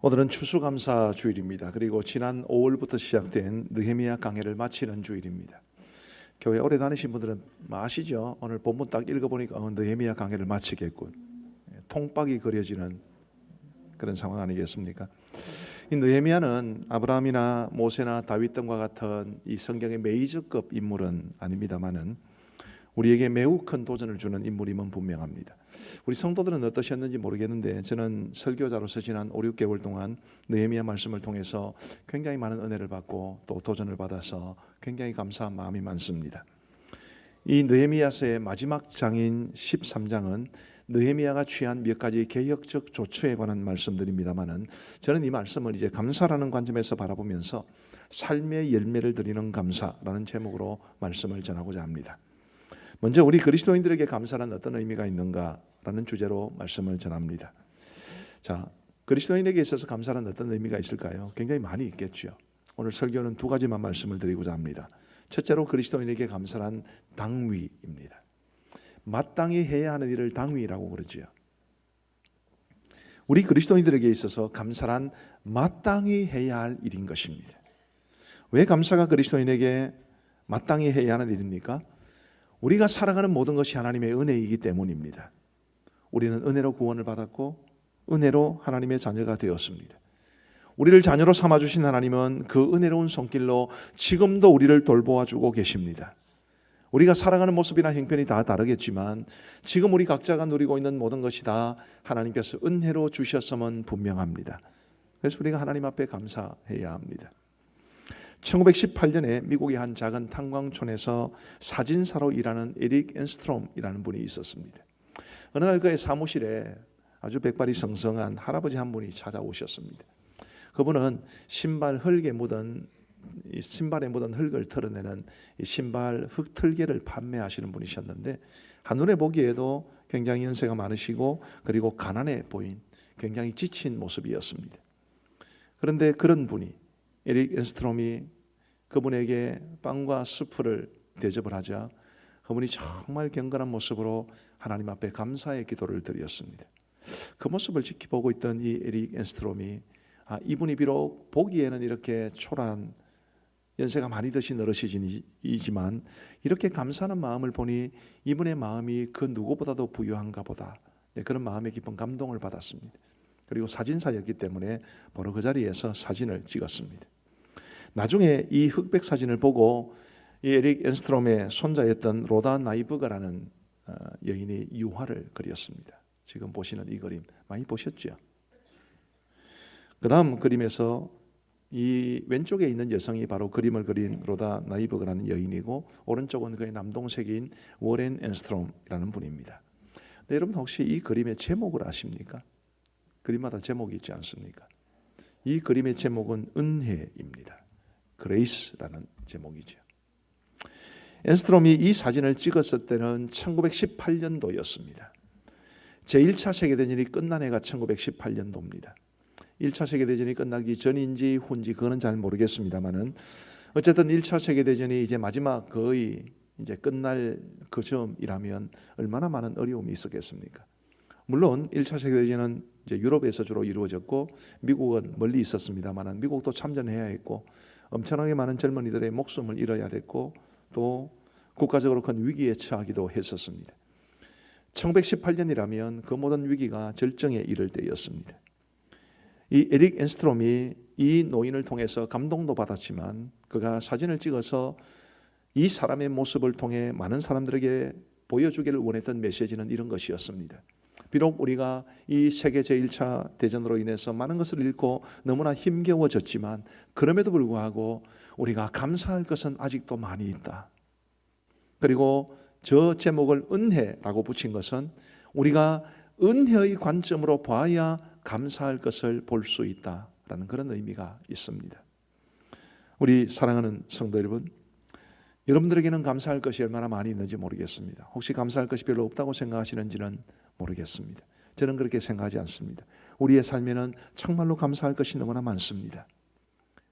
오늘은 추수감사 주일입니다. 그리고 지난 5월부터 시작된 느헤미야 강해를 마치는 주일입니다. 교회 오래 다니신 분들은 아시죠? 오늘 본문 딱 읽어보니까 느헤미야 강해를 마치겠군. 통박이 그려지는 그런 상황 아니겠습니까? 이 느헤미야는 아브라함이나 모세나 다윗 등과 같은 이 성경의 메이저급 인물은 아닙니다만은 우리에게 매우 큰 도전을 주는 인물임은 분명합니다. 우리 성도들은 어떠셨는지 모르겠는데 저는 설교자로서 지난 5, 6개월 동안 느헤미야 말씀을 통해서 굉장히 많은 은혜를 받고 또 도전을 받아서 굉장히 감사한 마음이 많습니다. 이 느헤미야서의 마지막 장인 13장은 느헤미야가 취한 몇 가지 개혁적 조처에 관한 말씀들입니다만은 저는 이 말씀을 이제 감사라는 관점에서 바라보면서 삶의 열매를 드리는 감사라는 제목으로 말씀을 전하고자 합니다. 먼저 우리 그리스도인들에게 감사는 어떤 의미가 있는가라는 주제로 말씀을 전합니다. 자, 그리스도인에게 있어서 감사는 어떤 의미가 있을까요? 굉장히 많이 있겠죠. 오늘 설교는 두 가지만 말씀을 드리고자 합니다. 첫째로 그리스도인에게 감사란 당위입니다. 마땅히 해야 하는 일을 당위라고 그러지요. 우리 그리스도인들에게 있어서 감사란 마땅히 해야 할 일인 것입니다. 왜 감사가 그리스도인에게 마땅히 해야 하는 일입니까? 우리가 살아가는 모든 것이 하나님의 은혜이기 때문입니다. 우리는 은혜로 구원을 받았고 은혜로 하나님의 자녀가 되었습니다. 우리를 자녀로 삼아주신 하나님은 그 은혜로운 손길로 지금도 우리를 돌보아주고 계십니다. 우리가 살아가는 모습이나 형편이 다 다르겠지만 지금 우리 각자가 누리고 있는 모든 것이 다 하나님께서 은혜로 주셨음은 분명합니다. 그래서 우리가 하나님 앞에 감사해야 합니다. 1918년에 미국의 한 작은 탄광촌에서 사진사로 일하는 에릭 엔스트롬이라는 분이 있었습니다. 어느 날 그의 사무실에 아주 백발이 성성한 할아버지 한 분이 찾아오셨습니다. 그분은 신발에 묻은 흙을 털어내는 신발 흙털개를 판매하시는 분이셨는데 한눈에 보기에도 굉장히 연세가 많으시고 그리고 가난해 보인 굉장히 지친 모습이었습니다. 그런데 그런 분이 에릭 엔스트롬이 그분에게 빵과 수프를 대접을 하자 그분이 정말 경건한 모습으로 하나님 앞에 감사의 기도를 드렸습니다. 그 모습을 지켜보고 있던 이 에릭 엔스트롬이 이분이 비록 보기에는 이렇게 초라한 연세가 많이 드신 어르신이지만 이렇게 감사하는 마음을 보니 이분의 마음이 그 누구보다도 부유한가 보다, 그런 마음에 깊은 감동을 받았습니다. 그리고 사진사였기 때문에 바로 그 자리에서 사진을 찍었습니다. 나중에 이 흑백 사진을 보고 이 에릭 엔스트롬의 손자였던 로다 나이브가라는 여인이 유화를 그렸습니다. 지금 보시는 이 그림 많이 보셨죠? 그 다음 그림에서 이 왼쪽에 있는 여성이 바로 그림을 그린 로다 나이브가라는 여인이고 오른쪽은 그의 남동생인 워렌 엔스트롬이라는 분입니다. 네, 여러분 혹시 이 그림의 제목을 아십니까? 그림마다 제목이 있지 않습니까? 이 그림의 제목은 은혜입니다. 그레이스라는 제목이죠. 엔스트롬이 이 사진을 찍었을 때는 1918년도였습니다. 제1차 세계대전이 끝난 해가 1918년도입니다. 1차 세계대전이 끝나기 전인지 후인지 그거는 잘 모르겠습니다만은 어쨌든 1차 세계대전이 이제 마지막 거의 이제 끝날 그 점이라면 얼마나 많은 어려움이 있었겠습니까? 물론 1차 세계대전은 이제 유럽에서 주로 이루어졌고 미국은 멀리 있었습니다만 미국도 참전해야 했고 엄청나게 많은 젊은이들의 목숨을 잃어야 됐고 또 국가적으로 큰 위기에 처하기도 했었습니다. 1918년이라면 그 모든 위기가 절정에 이를 때였습니다. 이 에릭 엔스트롬이 이 노인을 통해서 감동도 받았지만 그가 사진을 찍어서 이 사람의 모습을 통해 많은 사람들에게 보여주기를 원했던 메시지는 이런 것이었습니다. 비록 우리가 이 세계 제1차 대전으로 인해서 많은 것을 잃고 너무나 힘겨워졌지만 그럼에도 불구하고 우리가 감사할 것은 아직도 많이 있다. 그리고 저 제목을 은혜라고 붙인 것은 우리가 은혜의 관점으로 봐야 감사할 것을 볼 수 있다라는 그런 의미가 있습니다. 우리 사랑하는 성도 여러분, 여러분들에게는 감사할 것이 얼마나 많이 있는지 모르겠습니다. 혹시 감사할 것이 별로 없다고 생각하시는지는 모르겠습니다. 저는 그렇게 생각하지 않습니다. 우리의 삶에는 정말로 감사할 것이 너무나 많습니다.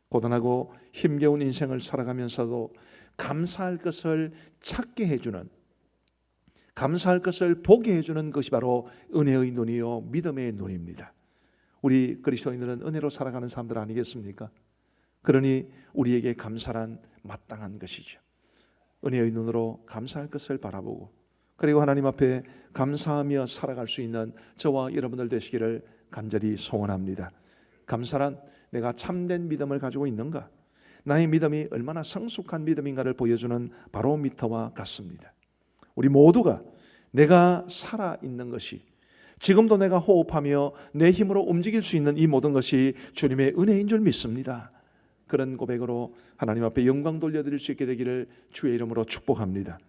고단하고 힘겨운 인생을 살아가면서도 감사할 것을 찾게 해주는, 감사할 것을 보게 해주는 것이 바로 은혜의 눈이요 믿음의 눈입니다. 우리 그리스도인들은 은혜로 살아가는 사람들 아니겠습니까? 그러니 우리에게 감사란 마땅한 것이죠. 은혜의 눈으로 감사할 것을 바라보고 그리고 하나님 앞에 감사하며 살아갈 수 있는 저와 여러분들 되시기를 간절히 소원합니다. 감사란 내가 참된 믿음을 가지고 있는가? 나의 믿음이 얼마나 성숙한 믿음인가를 보여주는 바로미터와 같습니다. 우리 모두가 내가 살아있는 것이, 지금도 내가 호흡하며 내 힘으로 움직일 수 있는 이 모든 것이 주님의 은혜인 줄 믿습니다. 그런 고백으로 하나님 앞에 영광 돌려드릴 수 있게 되기를 주의 이름으로 축복합니다.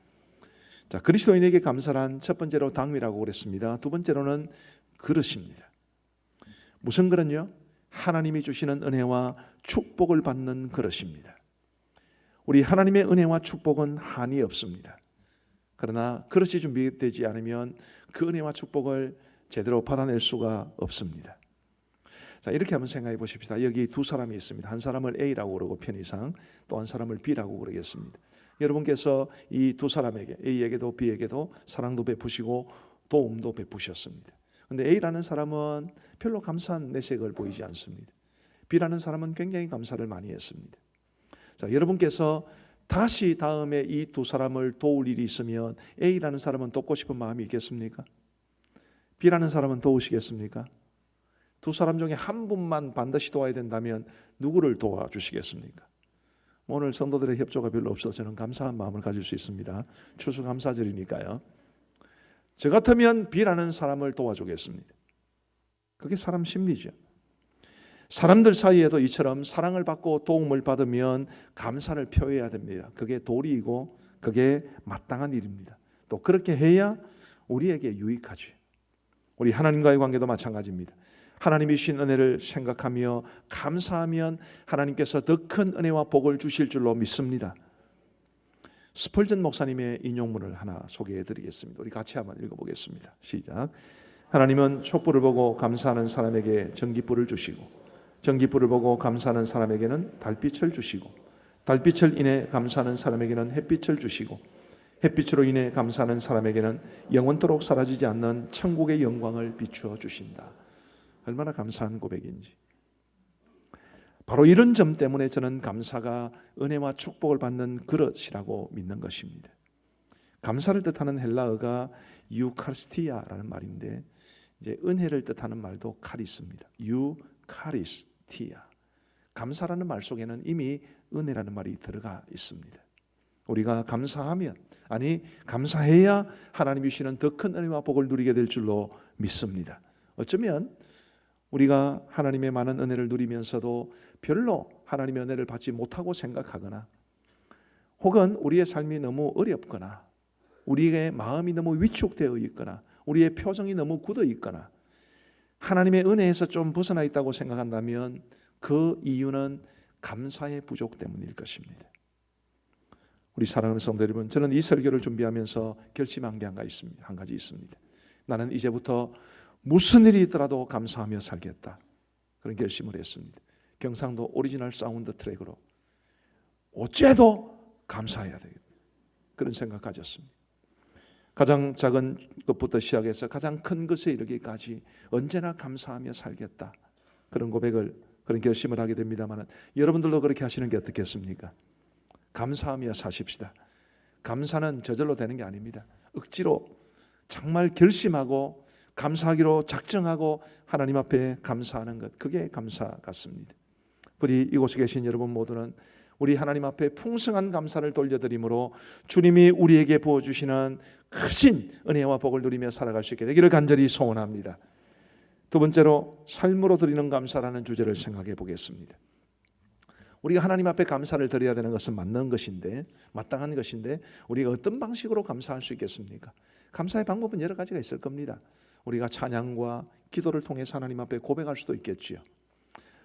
자, 그리스도인에게 감사란 첫 번째로 당위라고 그랬습니다. 두 번째로는 그릇입니다. 무슨 그릇요? 하나님이 주시는 은혜와 축복을 받는 그릇입니다. 우리 하나님의 은혜와 축복은 한이 없습니다. 그러나 그릇이 준비되지 않으면 그 은혜와 축복을 제대로 받아낼 수가 없습니다. 자, 이렇게 한번 생각해 보십시다. 여기 두 사람이 있습니다. 한 사람을 A라고 그러고 편의상 또 한 사람을 B라고 그러겠습니다. 여러분께서 이 두 사람에게, A에게도 B에게도 사랑도 베푸시고 도움도 베푸셨습니다. 그런데 A라는 사람은 별로 감사한 내색을 보이지 않습니다. B라는 사람은 굉장히 감사를 많이 했습니다. 자, 여러분께서 다시 다음에 이 두 사람을 도울 일이 있으면 A라는 사람은 돕고 싶은 마음이 있겠습니까? B라는 사람은 도우시겠습니까? 두 사람 중에 한 분만 반드시 도와야 된다면 누구를 도와주시겠습니까? 오늘 성도들의 협조가 별로 없어서 저는 감사한 마음을 가질 수 있습니다. 추수감사절이니까요. 저 같으면 B라는 사람을 도와주겠습니다. 그게 사람 심리죠. 사람들 사이에도 이처럼 사랑을 받고 도움을 받으면 감사를 표해야 됩니다. 그게 도리이고 그게 마땅한 일입니다. 또 그렇게 해야 우리에게 유익하죠. 우리 하나님과의 관계도 마찬가지입니다. 하나님이 주신 은혜를 생각하며 감사하면 하나님께서 더 큰 은혜와 복을 주실 줄로 믿습니다. 스펄전 목사님의 인용문을 하나 소개해 드리겠습니다. 우리 같이 한번 읽어보겠습니다. 시작. 하나님은 촛불을 보고 감사하는 사람에게 전깃불을 주시고 전깃불을 보고 감사하는 사람에게는 달빛을 주시고 달빛을 인해 감사하는 사람에게는 햇빛을 주시고 햇빛으로 인해 감사하는 사람에게는 영원토록 사라지지 않는 천국의 영광을 비추어 주신다. 얼마나 감사한 고백인지. 바로 이런 점 때문에 저는 감사가 은혜와 축복을 받는 그릇이라고 믿는 것입니다. 감사를 뜻하는 헬라어가 유카리스티아라는 말인데 이제 은혜를 뜻하는 말도 카리스입니다. 유카리스티아. 감사라는 말 속에는 이미 은혜라는 말이 들어가 있습니다. 우리가 감사하면, 아니 감사해야 하나님이 주시는 더 큰 은혜와 복을 누리게 될 줄로 믿습니다. 어쩌면 우리가 하나님의 많은 은혜를 누리면서도 별로 하나님의 은혜를 받지 못하고 생각하거나 혹은 우리의 삶이 너무 어렵거나 우리의 마음이 너무 위축되어 있거나 우리의 표정이 너무 굳어 있거나 하나님의 은혜에서 좀 벗어나 있다고 생각한다면 그 이유는 감사의 부족 때문일 것입니다. 우리 사랑하는 성도 여러분, 저는 이 설교를 준비하면서 결심한 게 한 가지 있습니다. 나는 이제부터 무슨 일이 있더라도 감사하며 살겠다. 그런 결심을 했습니다. 경상도 오리지널 사운드 트랙으로 어째도 감사해야 되겠다. 그런 생각 가졌습니다. 가장 작은 것부터 시작해서 가장 큰 것에 이르기까지 언제나 감사하며 살겠다. 그런 고백을, 그런 결심을 하게 됩니다만 여러분들도 그렇게 하시는 게 어떻겠습니까? 감사하며 사십시다. 감사는 저절로 되는 게 아닙니다. 억지로 정말 결심하고 감사하기로 작정하고 하나님 앞에 감사하는 것, 그게 감사 같습니다. 부디 이곳에 계신 여러분 모두는 우리 하나님 앞에 풍성한 감사를 돌려드림으로 주님이 우리에게 부어주시는 크신 은혜와 복을 누리며 살아갈 수 있게 되기를 간절히 소원합니다. 두 번째로 삶으로 드리는 감사라는 주제를 생각해 보겠습니다. 우리가 하나님 앞에 감사를 드려야 되는 것은 맞는 것인데, 마땅한 것인데 우리가 어떤 방식으로 감사할 수 있겠습니까? 감사의 방법은 여러 가지가 있을 겁니다. 우리가 찬양과 기도를 통해서 하나님 앞에 고백할 수도 있겠지요.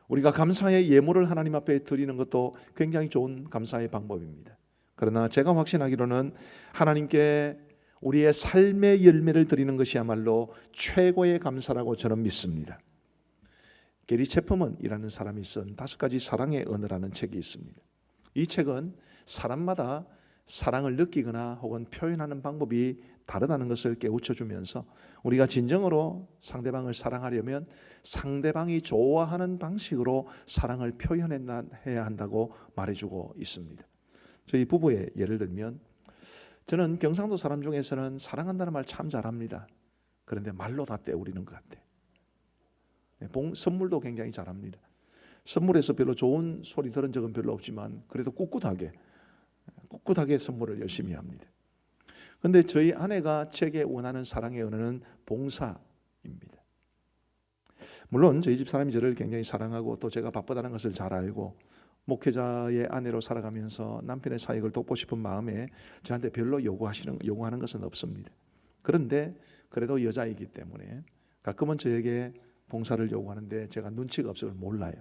우리가 감사의 예물을 하나님 앞에 드리는 것도 굉장히 좋은 감사의 방법입니다. 그러나 제가 확신하기로는 하나님께 우리의 삶의 열매를 드리는 것이야말로 최고의 감사라고 저는 믿습니다. 게리 체퍼먼이라는 사람이 쓴 5가지 사랑의 언어라는 책이 있습니다. 이 책은 사람마다 사랑을 느끼거나 혹은 표현하는 방법이 다르다는 것을 깨우쳐 주면서 우리가 진정으로 상대방을 사랑하려면 상대방이 좋아하는 방식으로 사랑을 표현해야 한다고 말해주고 있습니다. 저희 부부의 예를 들면 저는 경상도 사람 중에서는 사랑한다는 말 참 잘합니다. 그런데 말로 다 때우리는 것 같아요. 선물도 굉장히 잘합니다. 선물에서 별로 좋은 소리 들은 적은 별로 없지만 그래도 꿋꿋하게 선물을 열심히 합니다. 그런데 저희 아내가 제게 원하는 사랑의 언어는 봉사입니다. 물론 저희 집 사람이 저를 굉장히 사랑하고 또 제가 바쁘다는 것을 잘 알고 목회자의 아내로 살아가면서 남편의 사역을 돕고 싶은 마음에 저한테 별로 요구하는 것은 없습니다. 그런데 그래도 여자이기 때문에 가끔은 저에게 봉사를 요구하는데 제가 눈치가 없어서 몰라요.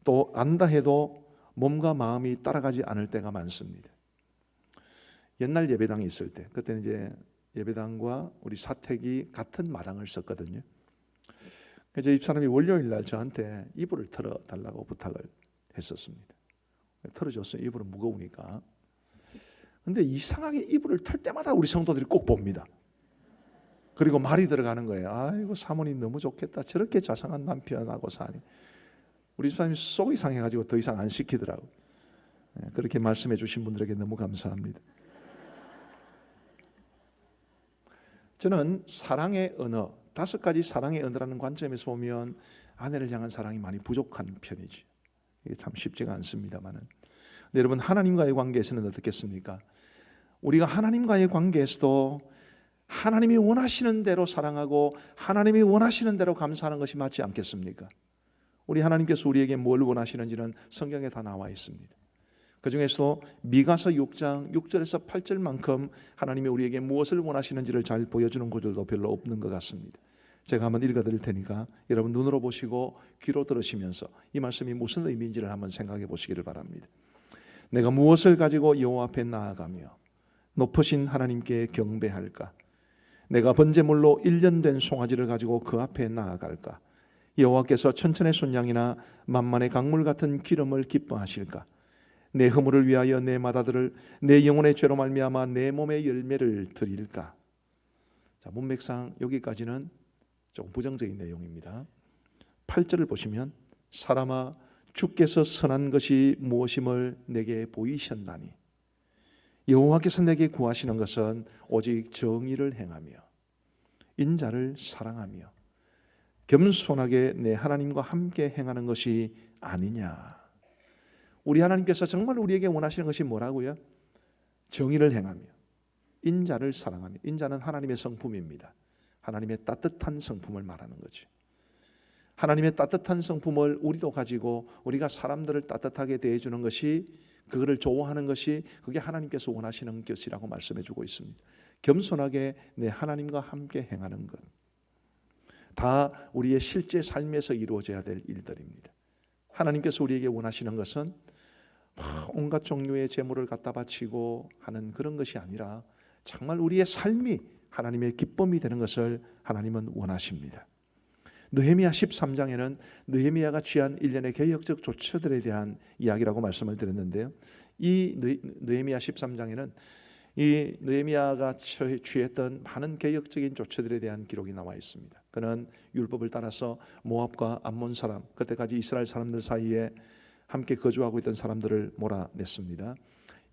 또 안다 해도 몸과 마음이 따라가지 않을 때가 많습니다. 옛날 예배당이 있을 때 그때는 이제 예배당과 우리 사택이 같은 마당을 썼거든요. 그래서 집사람이 월요일 날 저한테 이불을 털어달라고 부탁을 했었습니다. 털어줬어요. 이불은 무거우니까. 근데 이상하게 이불을 털 때마다 우리 성도들이 꼭 봅니다. 그리고 말이 들어가는 거예요. 아이고 사모님 너무 좋겠다. 저렇게 자상한 남편하고 사니. 우리 집사람이 속이 상해가지고 더 이상 안 시키더라고요. 그렇게 말씀해 주신 분들에게 너무 감사합니다. 저는 사랑의 언어, 5가지 사랑의 언어라는 관점에서 보면 아내를 향한 사랑이 많이 부족한 편이죠. 이게 참 쉽지가 않습니다만은. 근데 여러분 하나님과의 관계에서는 어떻겠습니까? 우리가 하나님과의 관계에서도 하나님이 원하시는 대로 사랑하고 하나님이 원하시는 대로 감사하는 것이 맞지 않겠습니까? 우리 하나님께서 우리에게 뭘 원하시는지는 성경에 다 나와 있습니다. 그 중에서 미가서 6장 6절에서 8절만큼 하나님이 우리에게 무엇을 원하시는지를 잘 보여주는 구절도 별로 없는 것 같습니다. 제가 한번 읽어드릴 테니까 여러분 눈으로 보시고 귀로 들으시면서 이 말씀이 무슨 의미인지를 한번 생각해 보시기를 바랍니다. 내가 무엇을 가지고 여호와 앞에 나아가며 높으신 하나님께 경배할까? 내가 번제물로 1년 된 송아지를 가지고 그 앞에 나아갈까? 여호와께서 천천의 순양이나 만만의 강물 같은 기름을 기뻐하실까? 내 허물을 위하여 내 마다들을 내 영혼의 죄로 말미암아 내 몸의 열매를 드릴까? 자, 문맥상 여기까지는 조금 부정적인 내용입니다. 8절을 보시면 사람아 주께서 선한 것이 무엇임을 내게 보이셨나니 여호와께서 내게 구하시는 것은 오직 정의를 행하며 인자를 사랑하며 겸손하게 내 하나님과 함께 행하는 것이 아니냐. 우리 하나님께서 정말 우리에게 원하시는 것이 뭐라고요? 정의를 행하며 인자를 사랑하며. 인자는 하나님의 성품입니다. 하나님의 따뜻한 성품을 말하는 거죠. 하나님의 따뜻한 성품을 우리도 가지고 우리가 사람들을 따뜻하게 대해주는 것이, 그거를 좋아하는 것이, 그게 하나님께서 원하시는 것이라고 말씀해주고 있습니다. 겸손하게 내 하나님과 함께 행하는 것, 다 우리의 실제 삶에서 이루어져야 될 일들입니다. 하나님께서 우리에게 원하시는 것은 온갖 종류의 제물을 갖다 바치고 하는 그런 것이 아니라 정말 우리의 삶이 하나님의 기쁨이 되는 것을 하나님은 원하십니다. 느헤미야 13장에는 느헤미야가 취한 일련의 개혁적 조처들에 대한 이야기라고 말씀을 드렸는데요. 이 느헤미야 13장에는 이 느헤미야가 취했던 많은 개혁적인 조처들에 대한 기록이 나와 있습니다. 그는 율법을 따라서 모압과 암몬 사람, 그때까지 이스라엘 사람들 사이에 함께 거주하고 있던 사람들을 몰아냈습니다.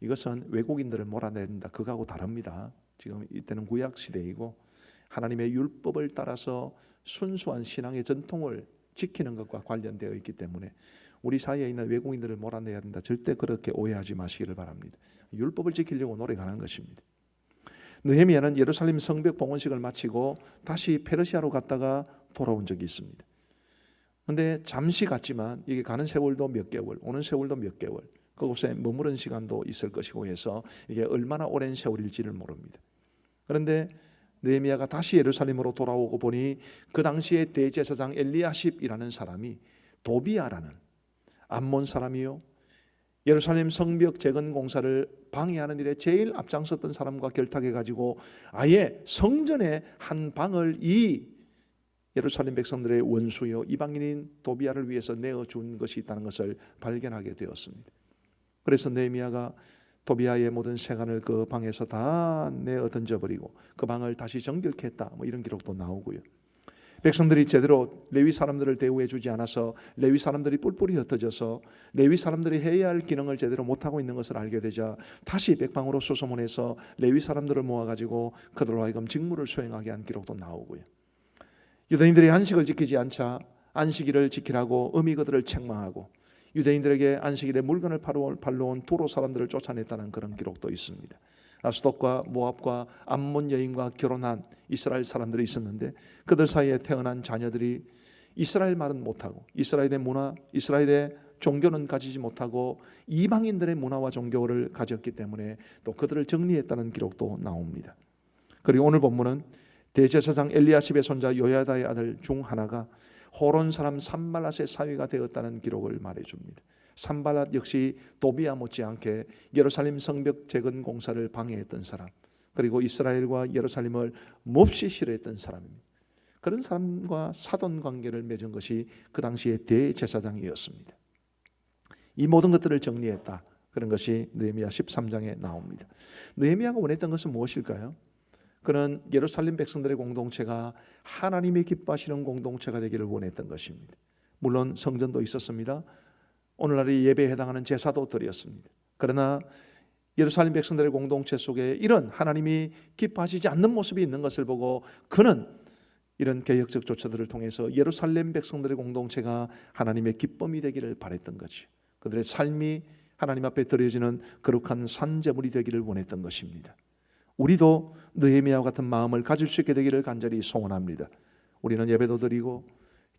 이것은 외국인들을 몰아낸다, 그거하고 다릅니다. 지금 이때는 구약 시대이고 하나님의 율법을 따라서 순수한 신앙의 전통을 지키는 것과 관련되어 있기 때문에 우리 사이에 있는 외국인들을 몰아내야 된다, 절대 그렇게 오해하지 마시기를 바랍니다. 율법을 지키려고 노력하는 것입니다. 느헤미야는 예루살렘 성벽 봉헌식을 마치고 다시 페르시아로 갔다가 돌아온 적이 있습니다. 그런데 잠시 갔지만 이게 가는 세월도 몇 개월, 오는 세월도 몇 개월, 그곳에 머무른 시간도 있을 것이고 해서 이게 얼마나 오랜 세월일지를 모릅니다. 그런데 느헤미야가 다시 예루살렘으로 돌아오고 보니 그 당시에 대제사장 엘리야십이라는 사람이 도비야라는 암몬 사람이요, 예루살렘 성벽 재건 공사를 방해하는 일에 제일 앞장섰던 사람과 결탁해 가지고 아예 성전의 한 방을 이 예루살렘 백성들의 원수요 이방인인 도비야를 위해서 내어준 것이 있다는 것을 발견하게 되었습니다. 그래서 느헤미야가 도비아의 모든 세간을 그 방에서 다 내어 던져버리고 그 방을 다시 정결케 했다. 뭐 이런 기록도 나오고요. 백성들이 제대로 레위 사람들을 대우해 주지 않아서 레위 사람들이 뿔뿔이 흩어져서 레위 사람들이 해야 할 기능을 제대로 못하고 있는 것을 알게 되자 다시 백방으로 수소문해서 레위 사람들을 모아가지고 그들로 하여금 직무를 수행하게 한 기록도 나오고요. 유대인들이 안식을 지키지 않자 안식일을 지키라고 음이 그들을 책망하고 유대인들에게 안식일에 물건을 팔러 온 두로 사람들을 쫓아냈다는 그런 기록도 있습니다. 아스돗과 모압과 암몬 여인과 결혼한 이스라엘 사람들이 있었는데 그들 사이에 태어난 자녀들이 이스라엘 말은 못하고 이스라엘의 문화, 이스라엘의 종교는 가지지 못하고 이방인들의 문화와 종교를 가졌기 때문에 또 그들을 정리했다는 기록도 나옵니다. 그리고 오늘 본문은 대제사장 엘리야십의 손자 요야다의 아들 중 하나가 호론 사람 산발랏의 사위가 되었다는 기록을 말해줍니다. 산발랏 역시 도비아 못지않게 예루살렘 성벽 재건 공사를 방해했던 사람, 그리고 이스라엘과 예루살렘을 몹시 싫어했던 사람입니다. 그런 사람과 사돈 관계를 맺은 것이 그 당시의 대제사장이었습니다. 이 모든 것들을 정리했다. 그런 것이 느헤미야 13장에 나옵니다. 느헤미야가 원했던 것은 무엇일까요? 그는 예루살렘 백성들의 공동체가 하나님이 기뻐하시는 공동체가 되기를 원했던 것입니다. 물론 성전도 있었습니다. 오늘날의 예배에 해당하는 제사도 드렸습니다. 그러나 예루살렘 백성들의 공동체 속에 이런 하나님이 기뻐하시지 않는 모습이 있는 것을 보고 그는 이런 개혁적 조처들을 통해서 예루살렘 백성들의 공동체가 하나님의 기쁨이 되기를 바랬던 거죠. 그들의 삶이 하나님 앞에 드려지는 거룩한 산제물이 되기를 원했던 것입니다. 우리도 느헤미야와 같은 마음을 가질 수 있게 되기를 간절히 소원합니다. 우리는 예배도 드리고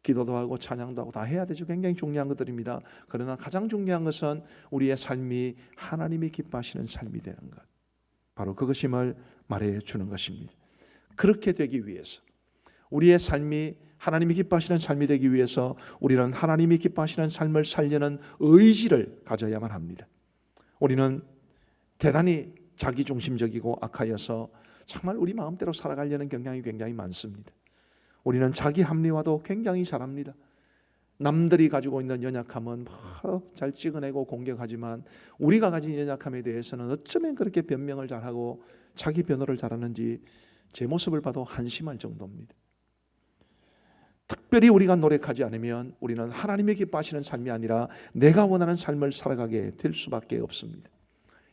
기도도 하고 찬양도 하고 다 해야 되죠. 굉장히 중요한 것들입니다. 그러나 가장 중요한 것은 우리의 삶이 하나님이 기뻐하시는 삶이 되는 것, 바로 그것임을 말해 주는 것입니다. 그렇게 되기 위해서 우리의 삶이 하나님이 기뻐하시는 삶이 되기 위해서 우리는 하나님이 기뻐하시는 삶을 살려는 의지를 가져야만 합니다. 우리는 대단히 자기중심적이고 악하여서 정말 우리 마음대로 살아가려는 경향이 굉장히 많습니다. 우리는 자기 합리화도 굉장히 잘합니다. 남들이 가지고 있는 연약함은 잘 찍어내고 공격하지만 우리가 가진 연약함에 대해서는 어쩌면 그렇게 변명을 잘하고 자기 변호를 잘하는지 제 모습을 봐도 한심할 정도입니다. 특별히 우리가 노력하지 않으면 우리는 하나님이 기뻐하시는 삶이 아니라 내가 원하는 삶을 살아가게 될 수밖에 없습니다.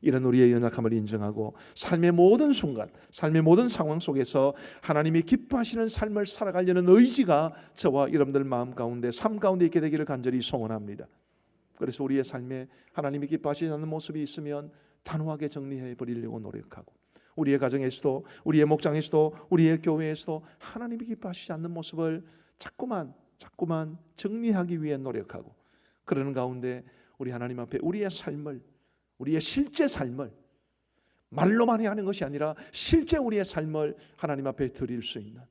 이런 우리의 연약함을 인정하고 삶의 모든 순간, 삶의 모든 상황 속에서 하나님이 기뻐하시는 삶을 살아가려는 의지가 저와 여러분들 마음 가운데, 삶 가운데 있게 되기를 간절히 소원합니다. 그래서 우리의 삶에 하나님이 기뻐하시지 않는 모습이 있으면 단호하게 정리해 버리려고 노력하고, 우리의 가정에서도, 우리의 목장에서도, 우리의 교회에서도 하나님이 기뻐하시지 않는 모습을 자꾸만 정리하기 위해 노력하고, 그러는 가운데 우리 하나님 앞에 우리의 삶을, 우리의 실제 삶을 말로만 해야 하는 것이 아니라 실제 우리의 삶을 하나님 앞에 드릴 수 있는,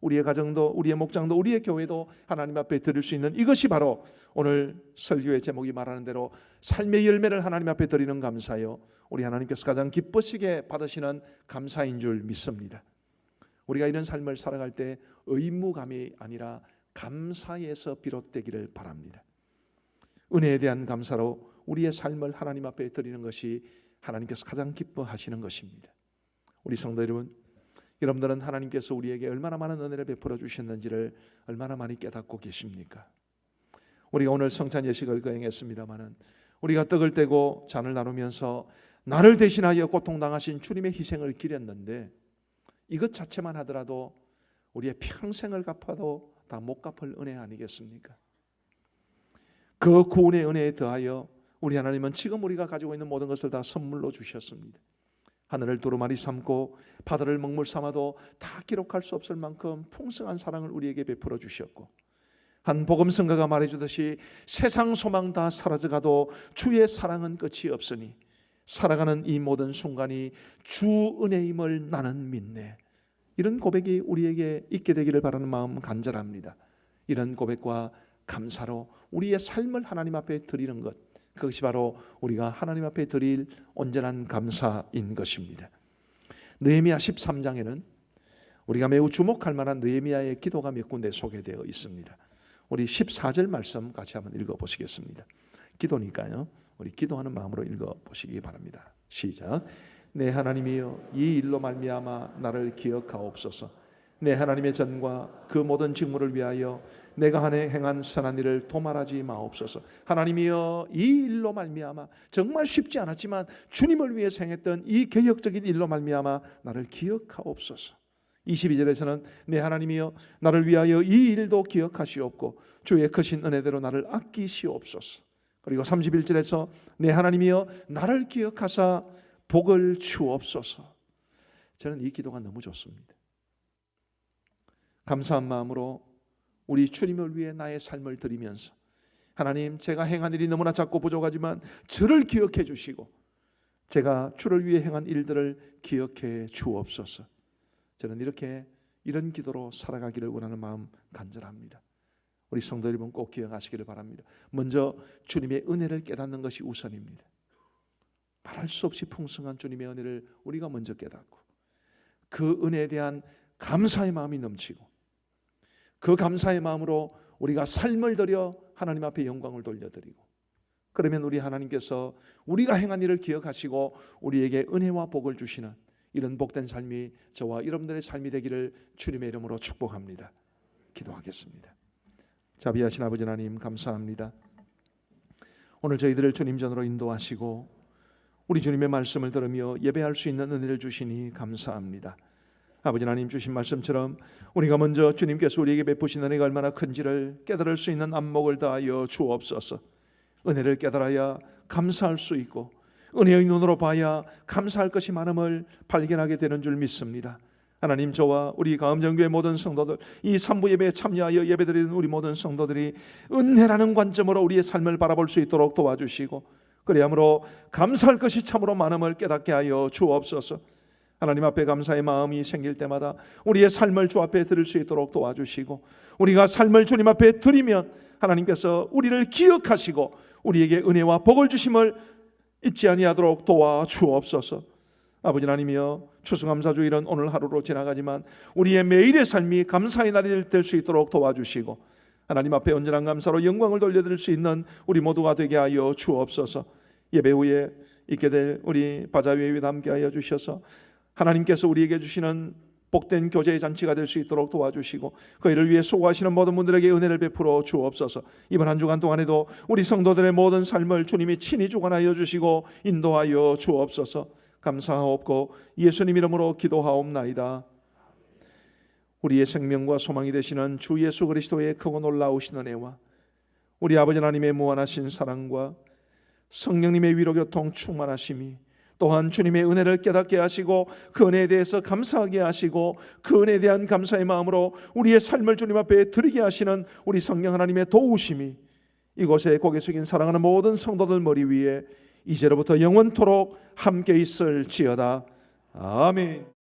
우리의 가정도, 우리의 목장도, 우리의 교회도 하나님 앞에 드릴 수 있는, 이것이 바로 오늘 설교의 제목이 말하는 대로 삶의 열매를 하나님 앞에 드리는 감사요, 우리 하나님께서 가장 기쁘시게 받으시는 감사인 줄 믿습니다. 우리가 이런 삶을 살아갈 때 의무감이 아니라 감사에서 비롯되기를 바랍니다. 은혜에 대한 감사로 우리의 삶을 하나님 앞에 드리는 것이 하나님께서 가장 기뻐하시는 것입니다. 우리 성도 여러분, 여러분들은 하나님께서 우리에게 얼마나 많은 은혜를 베풀어 주셨는지를 얼마나 많이 깨닫고 계십니까? 우리가 오늘 성찬 예식을 거행했습니다마는 우리가 떡을 떼고 잔을 나누면서 나를 대신하여 고통당하신 주님의 희생을 기렸는데, 이것 자체만 하더라도 우리의 평생을 갚아도 다 못 갚을 은혜 아니겠습니까? 그 구원의 은혜에 더하여 우리 하나님은 지금 우리가 가지고 있는 모든 것을 다 선물로 주셨습니다. 하늘을 두루마리 삼고 바다를 먹물 삼아도 다 기록할 수 없을 만큼 풍성한 사랑을 우리에게 베풀어 주셨고, 한 복음성가가 말해주듯이 세상 소망 다 사라져가도 주의 사랑은 끝이 없으니 살아가는 이 모든 순간이 주 은혜임을 나는 믿네. 이런 고백이 우리에게 있게 되기를 바라는 마음 간절합니다. 이런 고백과 감사로 우리의 삶을 하나님 앞에 드리는 것, 그것이 바로 우리가 하나님 앞에 드릴 온전한 감사인 것입니다. 느헤미야 13장에는 우리가 매우 주목할 만한 느헤미야의 기도가 몇 군데 소개되어 있습니다. 우리 14절 말씀 같이 한번 읽어보시겠습니다. 기도니까요, 우리 기도하는 마음으로 읽어보시기 바랍니다. 시작. 내 하나님이여, 이 일로 말미암아 나를 기억하옵소서. 내 하나님의 전과 그 모든 직무를 위하여 내가 행한 선한 일을 도말하지 마옵소서. 하나님이여, 이 일로 말미암아, 정말 쉽지 않았지만 주님을 위해서 행했던 이 개혁적인 일로 말미암아 나를 기억하옵소서. 22절에서는 내 하나님이여, 나를 위하여 이 일도 기억하시옵고 주의 크신 은혜대로 나를 아끼시옵소서. 그리고 31절에서 내 하나님이여, 나를 기억하사 복을 주옵소서. 저는 이 기도가 너무 좋습니다. 감사한 마음으로 우리 주님을 위해 나의 삶을 드리면서, 하나님, 제가 행한 일이 너무나 작고 부족하지만 저를 기억해 주시고 제가 주를 위해 행한 일들을 기억해 주옵소서. 저는 이런 기도로 살아가기를 원하는 마음 간절합니다. 우리 성도 여러분 꼭 기억하시기를 바랍니다. 먼저 주님의 은혜를 깨닫는 것이 우선입니다. 말할 수 없이 풍성한 주님의 은혜를 우리가 먼저 깨닫고 그 은혜에 대한 감사의 마음이 넘치고 그 감사의 마음으로 우리가 삶을 들여 하나님 앞에 영광을 돌려드리고, 그러면 우리 하나님께서 우리가 행한 일을 기억하시고 우리에게 은혜와 복을 주시는 이런 복된 삶이 저와 여러분들의 삶이 되기를 주님의 이름으로 축복합니다. 기도하겠습니다. 자비하신 아버지 하나님, 감사합니다. 오늘 저희들을 주님 전으로 인도하시고 우리 주님의 말씀을 들으며 예배할 수 있는 은혜를 주시니 감사합니다. 아버지 하나님, 주신 말씀처럼 우리가 먼저 주님께서 우리에게 베푸신 은혜가 얼마나 큰지를 깨달을 수 있는 안목을 다하여 주옵소서. 은혜를 깨달아야 감사할 수 있고 은혜의 눈으로 봐야 감사할 것이 많음을 발견하게 되는 줄 믿습니다. 하나님, 저와 우리 가음정교회 모든 성도들, 이 3부 예배에 참여하여 예배드리는 우리 모든 성도들이 은혜라는 관점으로 우리의 삶을 바라볼 수 있도록 도와주시고, 그리함으로 감사할 것이 참으로 많음을 깨닫게 하여 주옵소서. 하나님 앞에 감사의 마음이 생길 때마다 우리의 삶을 주 앞에 드릴 수 있도록 도와주시고, 우리가 삶을 주님 앞에 드리면 하나님께서 우리를 기억하시고 우리에게 은혜와 복을 주심을 잊지 아니하도록 도와주옵소서. 아버지 하나님이여, 추수감사주일은 오늘 하루로 지나가지만 우리의 매일의 삶이 감사의 날이 될 수 있도록 도와주시고 하나님 앞에 온전한 감사로 영광을 돌려드릴 수 있는 우리 모두가 되게 하여 주옵소서. 예배 후에 있게 될 우리 바자회에 함께하여 주셔서 하나님께서 우리에게 주시는 복된 교제의 잔치가 될 수 있도록 도와주시고 그 일을 위해 수고하시는 모든 분들에게 은혜를 베풀어 주옵소서. 이번 한 주간 동안에도 우리 성도들의 모든 삶을 주님이 친히 주관하여 주시고 인도하여 주옵소서. 감사하옵고 예수님 이름으로 기도하옵나이다. 우리의 생명과 소망이 되시는 주 예수 그리스도의 크고 놀라우신 은혜와 우리 아버지 하나님의 무한하신 사랑과 성령님의 위로교통 충만하심이, 또한 주님의 은혜를 깨닫게 하시고 그 은혜에 대해서 감사하게 하시고 그 은혜에 대한 감사의 마음으로 우리의 삶을 주님 앞에 드리게 하시는 우리 성령 하나님의 도우심이 이곳에 고개 숙인 사랑하는 모든 성도들 머리 위에 이제로부터 영원토록 함께 있을지어다. 아멘.